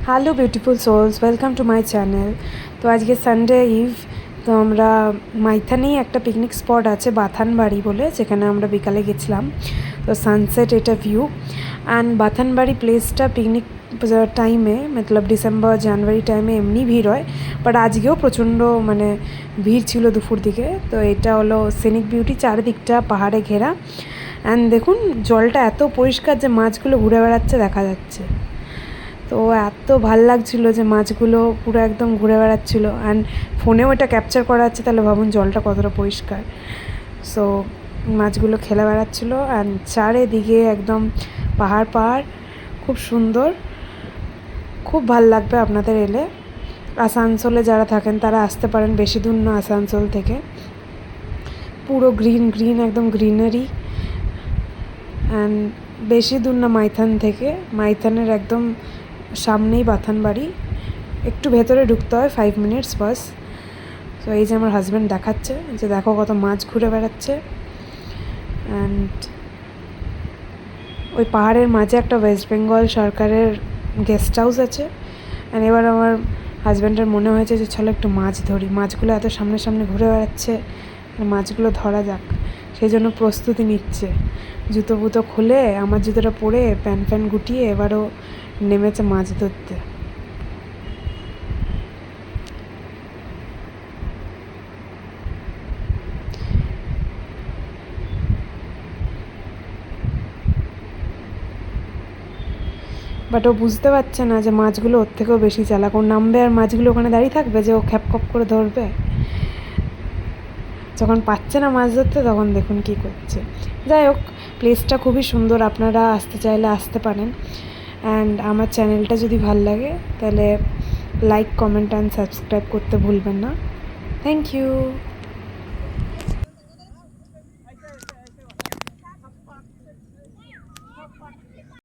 Hello beautiful souls, welcome to my channel. তো আজকে Sunday eve, তো আমরা মাইথানেই একটা পিকনিক স্পট আছে বাথানবাড়ি বলে, যেখানে আমরা বিকালে গেছিলাম। তো সানসেট এটা ভিউ। অ্যান্ড বাথানবাড়ি প্লেসটা পিকনিক টাইমে মতলব ডিসেম্বর জানুয়ারি টাইমে এমনি ভিড় হয়, বাট আজকেও প্রচণ্ড ভিড় ছিল দুপুর দিকে। তো এটা হলো সিনিক বিউটি, চারিদিকটা পাহাড়ে ঘেরা। অ্যান্ড দেখুন জলটা এত পরিষ্কার যে মাছগুলো ঘুরে বেড়াচ্ছে দেখা যাচ্ছে। তো এত ভাল লাগছিলো যে মাছগুলো পুরো একদম ঘুরে বেড়াচ্ছিলো। অ্যান্ড ফোনেও এটা ক্যাপচার করা যাচ্ছে, তাহলে ভাবুন জলটা কতটা পরিষ্কার। সো মাছগুলো খেলে বেড়াচ্ছিলো। অ্যান্ড চারিদিকে একদম পাহাড় পাহাড়, খুব সুন্দর, খুব ভাল লাগবে আপনাদের এলে। আসানসোলে যারা থাকেন তারা আসতে পারেন, বেশি দূর না আসানসোল থেকে। পুরো গ্রিন গ্রিন, একদম গ্রিনারি। অ্যান্ড বেশি দূর না মাইথান থেকে, মাইথানের একদম সামনেই বাথানবাড়ি, একটু ভেতরে ঢুকতে হয় 5 মিনিটস বাস। তো এই যে আমার হাজব্যান্ড দেখাচ্ছে যে দেখো কত মাছ ঘুরে বেড়াচ্ছে। অ্যান্ড ওই পাহাড়ের মাঝে একটা ওয়েস্ট বেঙ্গল সরকারের গেস্ট হাউস আছে। অ্যান্ড এবার আমার হাজব্যান্ডের মনে হয়েছে যে চলো একটু মাছ ধরি, মাছগুলো এত সামনে সামনে ঘুরে বেড়াচ্ছে, মাছগুলো ধরা যাক। সেই জন্য প্রস্তুতি নিচ্ছে, জুতো ফুতো খুলে আমার জুতোটা পরে প্যান্ট ফ্যান গুটিয়ে এবারও নেমেছে মাছ ধরতে। বাট ও বুঝতে পারছে না যে মাছগুলো ওর থেকেও বেশি চালাক। ও নামবে আর মাছগুলো ওখানে দাঁড়িয়ে থাকবে যে ও খ্যাপখপ করে ধরবে। যখন পাচ্ছে না মাছ ধরতে তখন দেখুন কী করছে। যাই হোক, প্লেসটা খুবই সুন্দর, আপনারা আসতে চাইলে আসতে পারেন। অ্যান্ড আমার চ্যানেলটা যদি ভাল লাগে তাহলে লাইক, কমেন্ট অ্যান্ড সাবস্ক্রাইব করতে ভুলবেন না। Thank you.